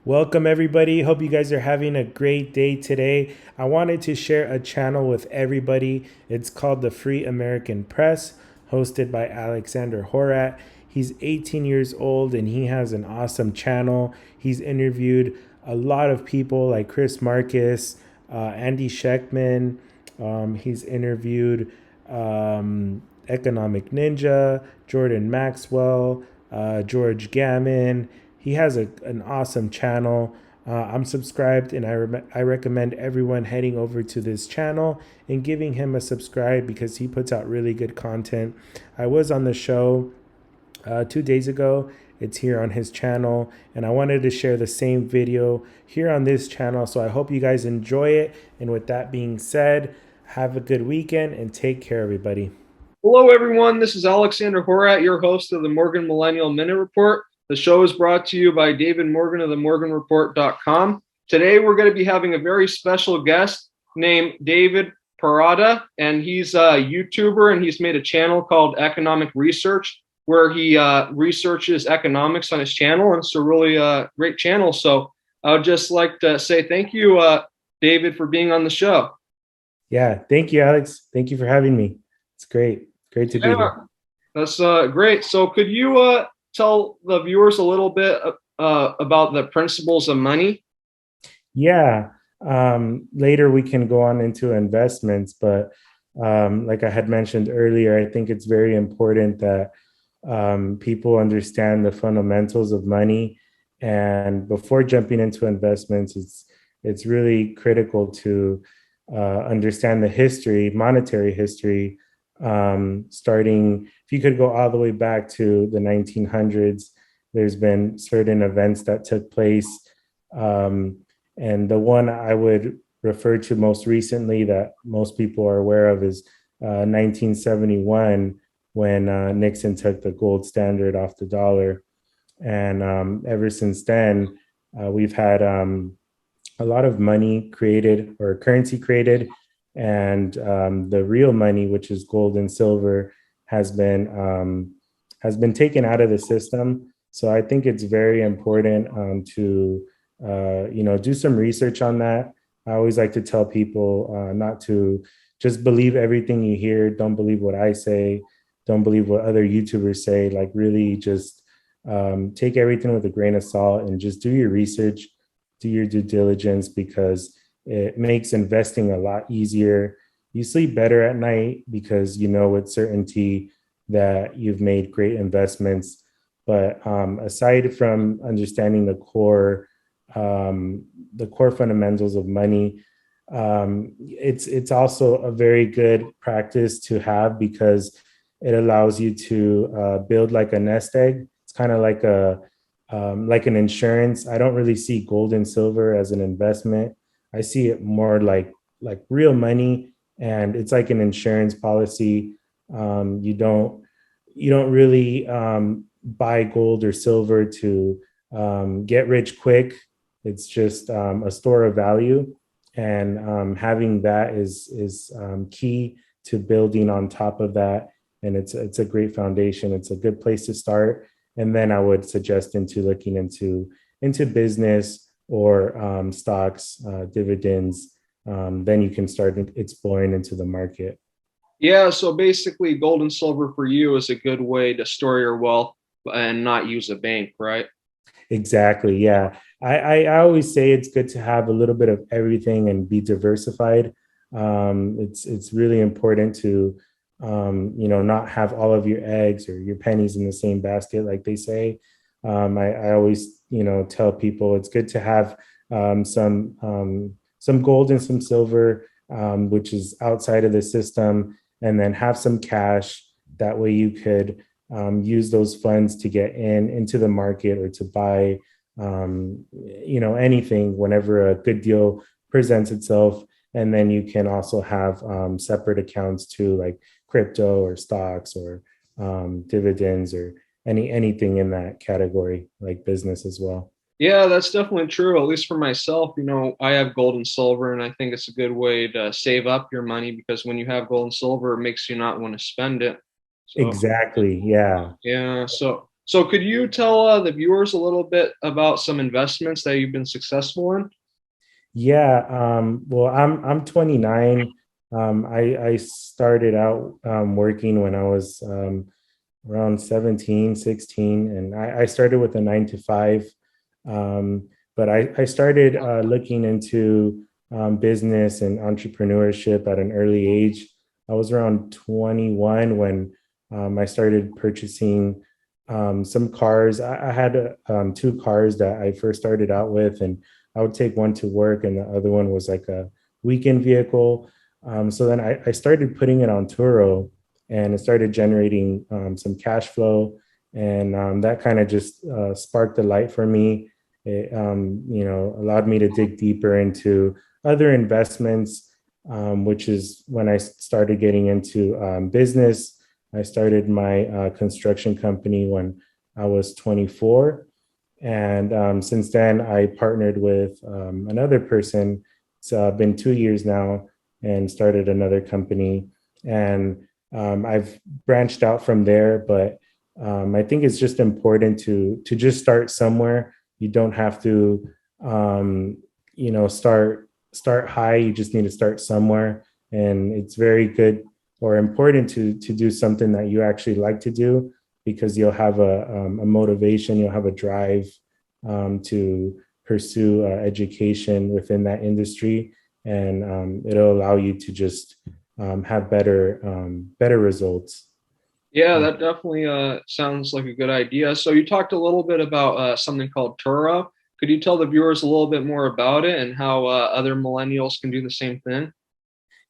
Welcome, everybody. Hope you guys are having a great day today. I wanted to share a channel with everybody. It's called the Free American Press, hosted by Alexander Horat. He's 18 years old and he has an awesome channel. He's interviewed a lot of people like Chris Marcus, Andy Sheckman. He's interviewed Economic Ninja, Jordan Maxwell, George Gammon. He has an awesome channel. I'm subscribed, and I recommend everyone heading over to this channel and giving him a subscribe because he puts out really good content. I was on the show 2 days ago. It's here on his channel, and I wanted to share the same video here on this channel. So I hope you guys enjoy it. And with that being said, have a good weekend and take care, everybody. Hello, everyone. This is Alexander Horat, your host of the Morgan Millennial Minute Report. The show is brought to you by David Morgan of themorganreport.com. Today, we're going to be having a very special guest named David Parada, and he's a YouTuber, and he's made a channel called Economic Research, where he researches economics on his channel, and it's a really great channel. So I would just like to say thank you, David, for being on the show. Yeah, thank you, Alex. Thank you for having me. It's great. Great to be Yeah, here. that's great. So could you tell the viewers a little bit about the principles of money? Yeah. Later we can go on into investments, but like I had mentioned earlier, I think it's very important that people understand the fundamentals of money. And before jumping into investments, it's really critical to understand the history, monetary history, starting, if you could go all the way back to the 1900s, there's been certain events that took place. And the one I would refer to most recently that most people are aware of is 1971, when Nixon took the gold standard off the dollar. And ever since then, we've had a lot of money created or currency created, and the real money, which is gold and silver, has been taken out of the system. So I think it's very important to do some research on that. I always like to tell people not to just believe everything you hear. Don't believe what I say. Don't believe what other YouTubers say. Like really, just take everything with a grain of salt and just do your research, do your due diligence, because it makes investing a lot easier. You sleep better at night because you know with certainty that you've made great investments. But aside from understanding the core fundamentals of money, it's also a very good practice to have because it allows you to build like a nest egg. It's kind of like an insurance. I don't really see gold and silver as an investment. I see it more like real money, and it's like an insurance policy. You don't really buy gold or silver to get rich quick. It's just a store of value, and having that is key to building on top of that. And it's a great foundation. It's a good place to start. And then I would suggest into looking into business or stocks, dividends. Then you can start exploring into the market. Yeah, so basically, gold and silver for you is a good way to store your wealth and not use a bank, right? Exactly. Yeah. I always say it's good to have a little bit of everything and be diversified. It's really important to not have all of your eggs or your pennies in the same basket, like they say. I always tell people it's good to have some gold and some silver, which is outside of the system, and then have some cash. That way you could use those funds to get into the market or to buy anything whenever a good deal presents itself. And then you can also have separate accounts too, like crypto or stocks or dividends or anything in that category, like business as well. Yeah, that's definitely true. At least for myself, I have gold and silver, and I think it's a good way to save up your money because when you have gold and silver, it makes you not want to spend it. So, Exactly. Yeah. yeah. So, So could you tell the viewers a little bit about some investments that you've been successful in? Yeah, well, I'm 29. I started out working when I was around 17, 16, and I started with a 9 to 5. But I started looking into business and entrepreneurship at an early age. I was around 21 when I started purchasing some cars. I had 2 cars that I first started out with, and I would take one to work, and the other one was like a weekend vehicle. So then I started putting it on Turo, and it started generating some cash flow, and that kind of just sparked the light for me. It allowed me to dig deeper into other investments, which is when I started getting into business. I started my construction company when I was 24, and since then I partnered with another person. It's been 2 years now, and started another company, and I've branched out from there. But I think it's just important to just start somewhere. You don't have to, start high. You just need to start somewhere, and it's very good or important to do something that you actually like to do, because you'll have a motivation, you'll have a drive to pursue education within that industry, and it'll allow you to just have better results. Yeah, that definitely sounds like a good idea. So you talked a little bit about something called Turo. Could you tell the viewers a little bit more about it and how other millennials can do the same thing?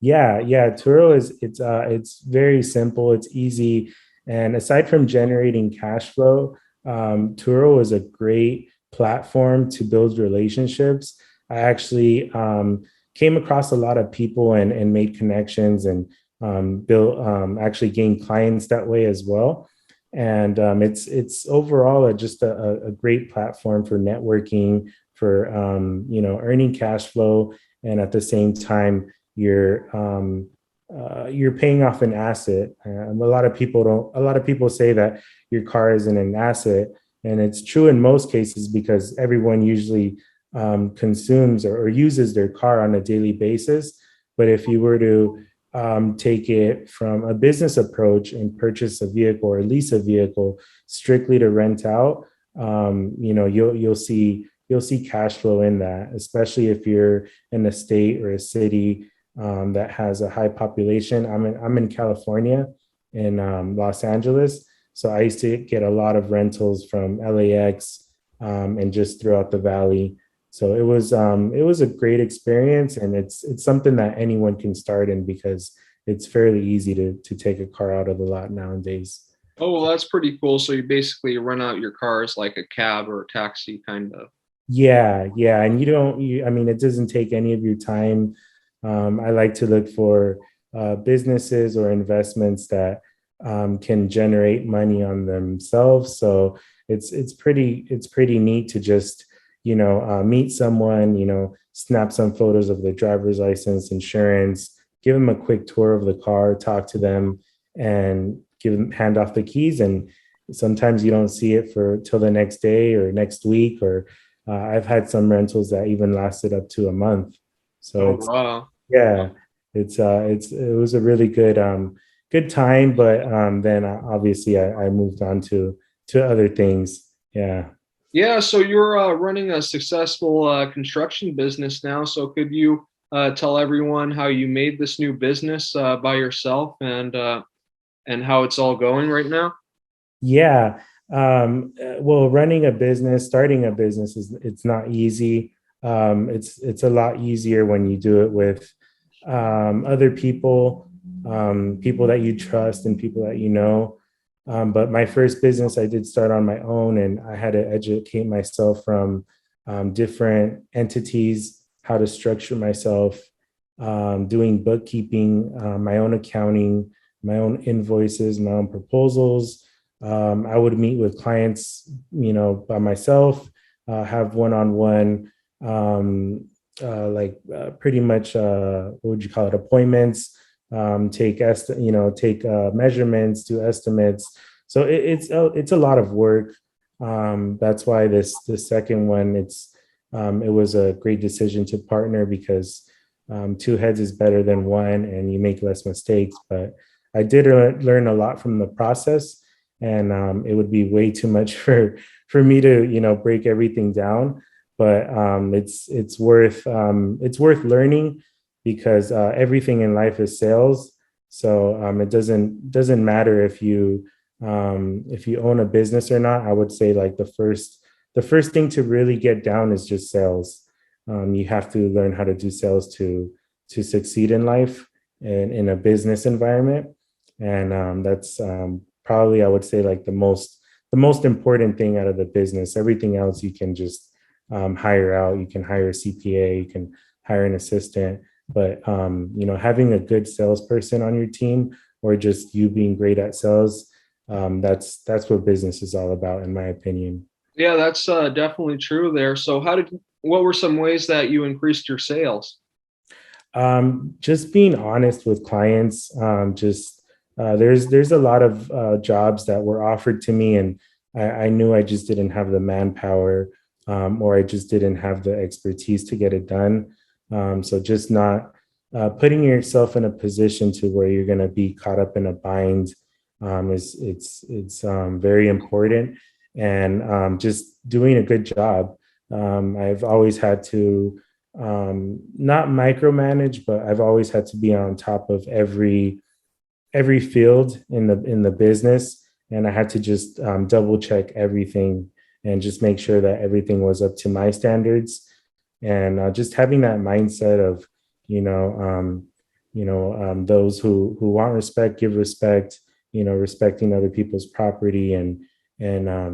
Yeah. Turo it's very simple, it's easy, and aside from generating cash flow, Turo is a great platform to build relationships. I actually came across a lot of people and made connections, and built actually gained clients that way as well. And it's overall just a great platform for networking, for earning cash flow, and at the same time you're paying off an asset. A lot of people say that your car isn't an asset, and it's true in most cases, because everyone usually consumes or uses their car on a daily basis. But if you were to take it from a business approach and purchase a vehicle or lease a vehicle strictly to rent out, you'll see cash flow in that, especially if you're in a state or a city that has a high population. I'm in California, in Los Angeles, so I used to get a lot of rentals from LAX, and just throughout the valley. So it was a great experience, and it's something that anyone can start in, because it's fairly easy to take a car out of the lot nowadays. Oh, well, that's pretty cool. So you basically rent out your cars like a cab or a taxi, kind of. Yeah, and I mean, it doesn't take any of your time. I like to look for businesses or investments that can generate money on themselves. So it's pretty neat to just meet someone, snap some photos of their driver's license, insurance, give them a quick tour of the car, talk to them, and hand off the keys. And sometimes you don't see it for till the next day or next week, or I've had some rentals that even lasted up to a month. So Oh, it's wow. yeah, it was a really good time, but then obviously I moved on to other things. Yeah. Yeah, so you're running a successful construction business now. So could you tell everyone how you made this new business by yourself and how it's all going right now? Yeah. Well, starting a business it's not easy. It's a lot easier when you do it with other people, people that you trust and people that you know. But my first business I did start on my own, and I had to educate myself from different entities, how to structure myself, doing bookkeeping, my own accounting, my own invoices, my own proposals. I would meet with clients, by myself, have one-on-one, pretty much, what would you call it, appointments, take measurements, do estimates. So it's a lot of work. That's why the second one, it was a great decision to partner because two heads is better than one, and you make less mistakes. But I did learn a lot from the process, and it would be way too much for me to break everything down. But it's worth learning because everything in life is sales. So it doesn't matter if you own a business or not. I would say like the first thing to really get down is just sales. You have to learn how to do sales to succeed in life and in a business environment, and that's probably, I would say, like the most important thing out of the business. Everything else you can just hire out. You can hire a CPA, you can hire an assistant, but having a good salesperson on your team, or just you being great at sales, that's what business is all about, in my opinion. Yeah, that's definitely true there. So what were some ways that you increased your sales? Just being honest with clients. Just there's a lot of jobs that were offered to me, and I knew I just didn't have the manpower, or I just didn't have the expertise to get it done. So just not putting yourself in a position to where you're going to be caught up in a bind, is it's very important, and just doing a good job. I've always had to not micromanage, but I've always had to be on top of every field in the business, and I had to just double check everything and just make sure that everything was up to my standards, and just having that mindset of you know those who want respect give respect, respecting other people's property, and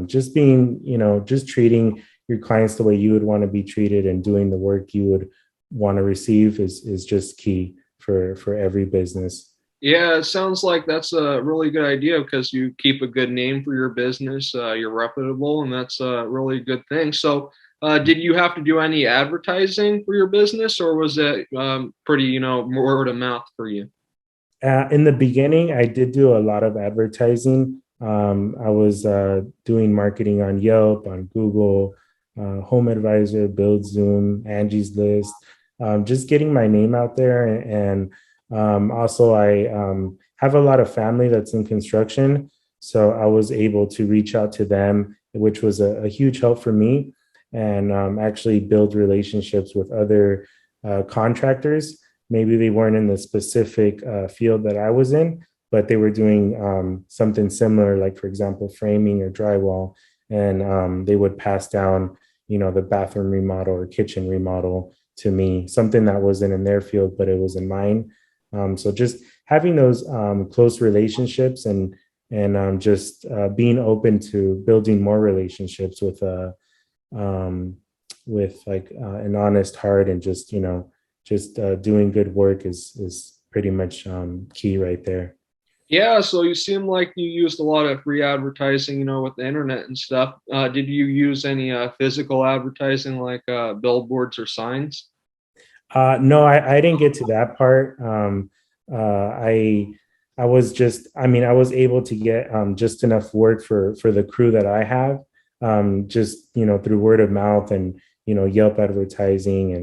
just being, just treating your clients the way you would want to be treated, and doing the work you would want to receive is just key for every business. Yeah, it sounds like that's a really good idea because you keep a good name for your business. You're reputable, and that's a really good thing. So, did you have to do any advertising for your business, or was it pretty, word of mouth for you? In the beginning, I did do a lot of advertising. I was doing marketing on Yelp, on Google, Home Advisor, Build Zoom, Angie's List, just getting my name out there. And also, I have a lot of family that's in construction. So I was able to reach out to them, which was a huge help for me, and actually build relationships with other contractors. Maybe they weren't in the specific field that I was in, but they were doing something similar, like, for example, framing or drywall. And they would pass down, the bathroom remodel or kitchen remodel to me, something that wasn't in their field, but it was in mine. So just having those close relationships, and just being open to building more relationships um, with like an honest heart, and just doing good work is pretty much key right there. Yeah, so you seem like you used a lot of free advertising, with the internet and stuff. Did you use any physical advertising like billboards or signs? No, I didn't get to that part. Uh, I I was just, I mean, I was able to get just enough work for the crew that I have, just through word of mouth, and Yelp advertising,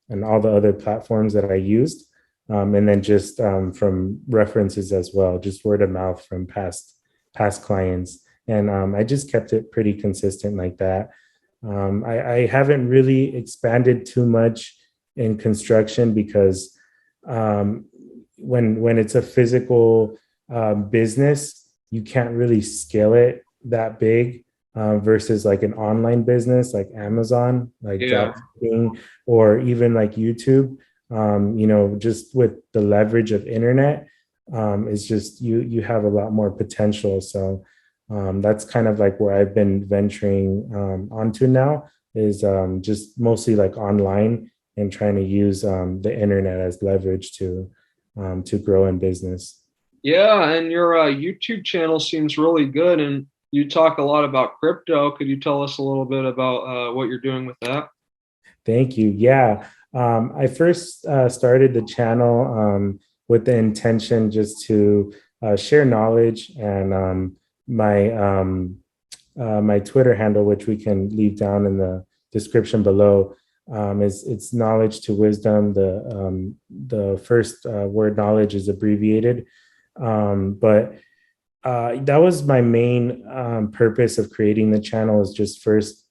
and all the other platforms that I used, and then just from references as well, just word of mouth from past clients, and I just kept it pretty consistent like that. I haven't really expanded too much in construction because um, when it's a physical business, you can't really scale it that big, versus like an online business like Amazon, like Yeah. drop shipping, or even like YouTube. Just with the leverage of internet, it's just you have a lot more potential. So that's kind of like where I've been venturing onto now, is just mostly like online, and trying to use the internet as leverage to grow in business. Yeah, and your YouTube channel seems really good, and you talk a lot about crypto. Could you tell us a little bit about what you're doing with that? Thank you. Yeah. I first started the channel with the intention just to share knowledge, and my Twitter handle, which we can leave down in the description below, is it's knowledge to wisdom. The first word knowledge is abbreviated, but that was my main purpose of creating the channel, is just first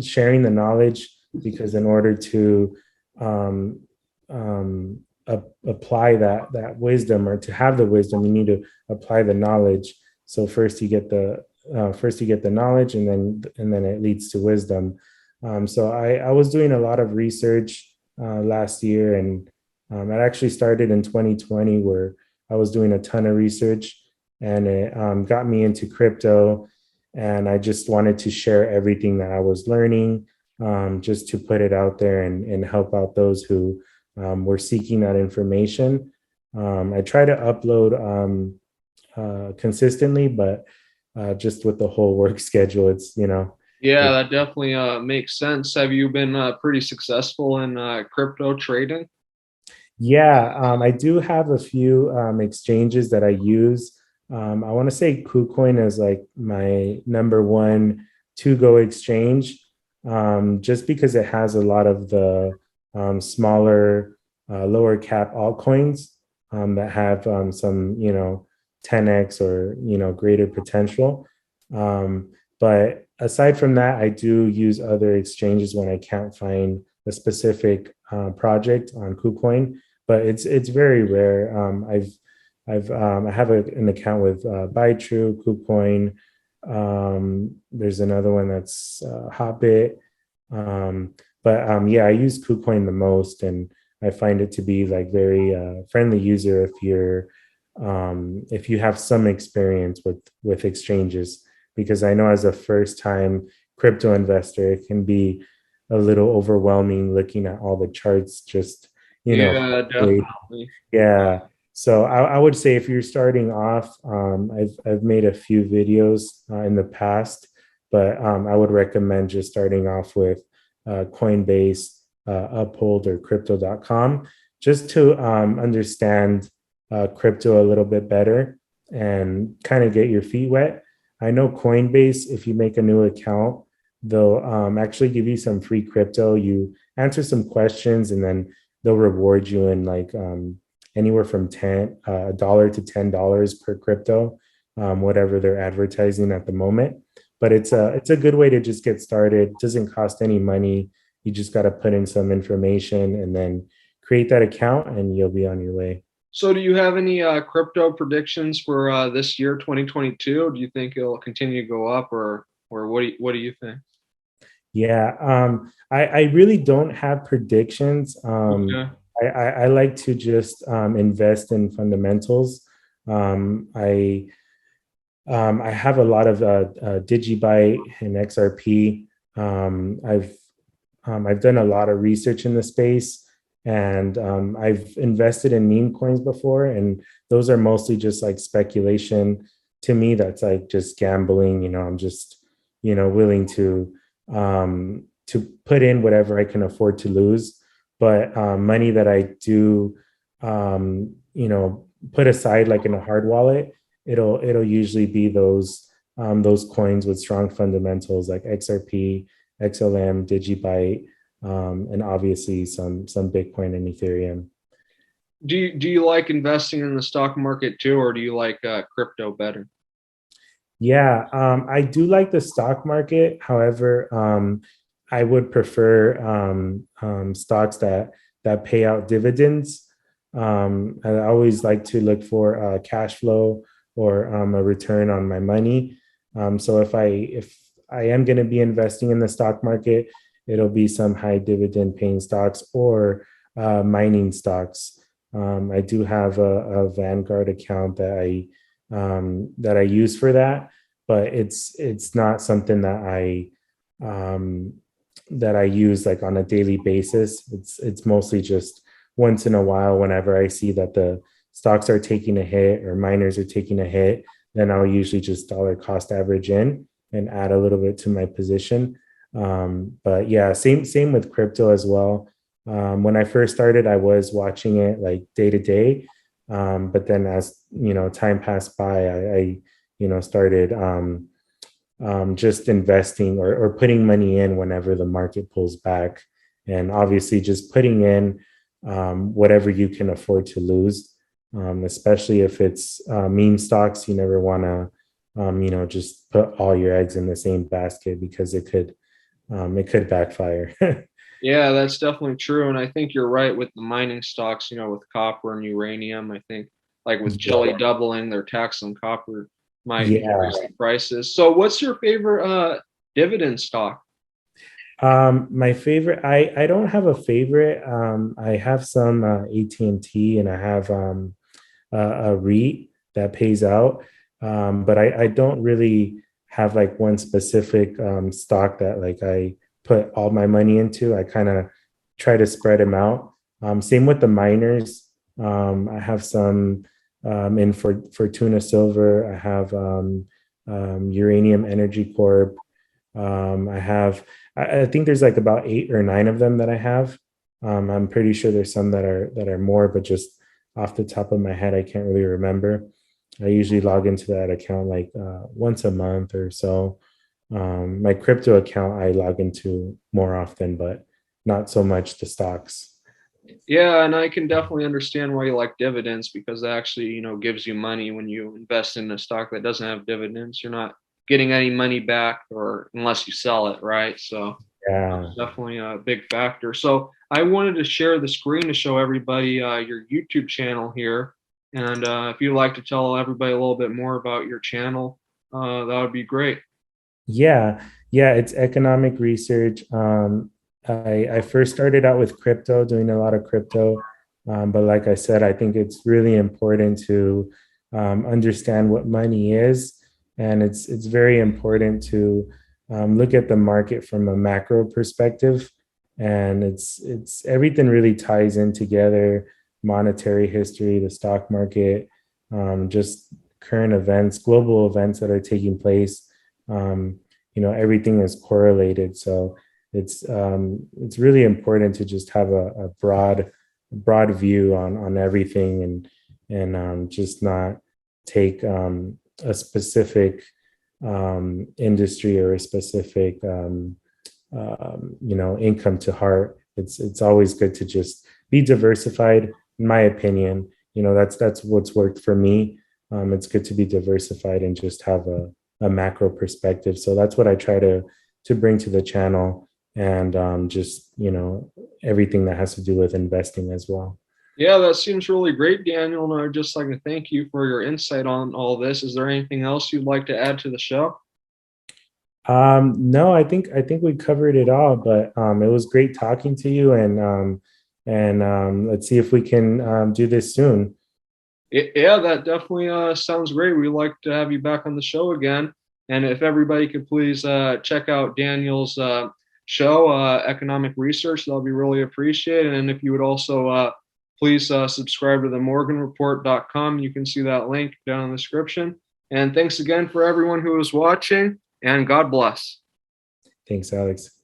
sharing the knowledge, because in order to um, apply that wisdom, or to have the wisdom, you need to apply the knowledge. So first you get the knowledge, and then it leads to wisdom. So I was doing a lot of research last year, and it actually started in 2020, where I was doing a ton of research, and it got me into crypto. And I just wanted to share everything that I was learning, just to put it out there and help out those who were seeking that information. I try to upload consistently, but just with the whole work schedule, Yeah, it's that definitely makes sense. Have you been pretty successful in crypto trading? Yeah, I do have a few exchanges that I use. I want to say KuCoin is like my number one to go exchange, just because it has a lot of the smaller, lower cap altcoins that have some, 10x or, greater potential. But aside from that, I do use other exchanges when I can't find a specific project on KuCoin, but it's very rare. I have an account with BuyTrue, KuCoin. There's another one that's Hotbit. Um, but yeah, I use KuCoin the most, and I find it to be like very friendly user if you have some experience with exchanges, because I know as a first time crypto investor, it can be a little overwhelming looking at all the charts, just Yeah, quickly. definitely. Yeah. So I would say if you're starting off, I've made a few videos in the past, but I would recommend just starting off with Coinbase, Uphold, or Crypto.com, just to understand crypto a little bit better and kind of get your feet wet. I know Coinbase, if you make a new account, they'll actually give you some free crypto. You answer some questions, and then they'll reward you in like anywhere from $1 to $10 per crypto, whatever they're advertising at the moment. But it's a good way to just get started. It doesn't cost any money. You just got to put in some information and then create that account, and you'll be on your way. So, do you have any crypto predictions for this year, 2022? Do you think it'll continue to go up, or what do you think? Yeah, I really don't have predictions. Okay. I like to just invest in fundamentals. Um, I I have a lot of Digibyte and XRP. I've done a lot of research in the space, and I've invested in meme coins before, and those are mostly just like speculation. To me, that's like just gambling. I'm just willing to put in whatever I can afford to lose. But money that I do, put aside like in a hard wallet, it'll usually be those coins with strong fundamentals like XRP, XLM, Digibyte, and obviously some Bitcoin and Ethereum. Do you like investing in the stock market too, or do you like crypto better? Yeah, I do like the stock market. However, I would prefer stocks that pay out dividends. I always like to look for cash flow or a return on my money. So if I am going to be investing in the stock market, it'll be some high dividend paying stocks or mining stocks. I do have a Vanguard account that I use for that, but it's not something um, that I use like on a daily basis. It's mostly just once in a while whenever I see that the stocks are taking a hit or miners are taking a hit, then I'll usually just dollar cost average in and add a little bit to my position. But yeah, same with crypto as well. When I first started, I was watching it like day to day, but then as time passed by, I started just investing or putting money in whenever the market pulls back. And obviously, just putting in whatever you can afford to lose, especially if it's meme stocks. You never want to, just put all your eggs in the same basket because it could backfire. Yeah, that's definitely true. And I think you're right with the mining stocks, with copper and uranium. I think like with Chile doubling their tax on copper might Yeah. increase the prices. So what's your favorite dividend stock? My favorite, I don't have a favorite. I have some AT&T, and I have a REIT that pays out. But I don't really have like one specific stock that like I put all my money into. I kind of try to spread them out. Same with the miners. I have some in Fortuna Silver. I have Uranium Energy Corp. I think there's like about 8 or 9 of them that I have. I'm pretty sure there's some that are more, but just off the top of my head, I can't really remember. I usually log into that account like once a month or so. My crypto account I log into more often, but not so much the stocks. Yeah, and I can definitely understand why you like dividends because it actually, gives you money when you invest in a stock that doesn't have dividends. You're not getting any money back or unless you sell it, right? So Yeah. that's definitely a big factor. So I wanted to share the screen to show everybody your YouTube channel here. And if you'd like to tell everybody a little bit more about your channel, that would be great. Yeah, yeah, it's economic research. I first started out with crypto, doing a lot of crypto. But like I said, I think it's really important to understand what money is. And it's very important to look at the market from a macro perspective. And it's everything really ties in together: monetary history, the stock market, just current events, global events that are taking place. Everything is correlated. So it's really important to just have a broad view on everything, and just not take a specific industry or a specific income to heart. It's always good to just be diversified. In my opinion, that's what's worked for me. It's good to be diversified and just have a macro perspective. So that's what I try to bring to the channel, and just everything that has to do with investing as well. Yeah, that seems really great, Daniel. And I'd just like to thank you for your insight on all this. Is there anything else you'd like to add to the show? No, I think we covered it all, but it was great talking to you, and let's see if we can do this soon. Yeah, that definitely sounds great. We'd like to have you back on the show again. And if everybody could please check out Daniel's show, Economic Research, that'll be really appreciated. And if you would also please subscribe to the morganreport.com. You can see that link down in the description. And thanks again for everyone who is watching, and God bless. Thanks, Alex.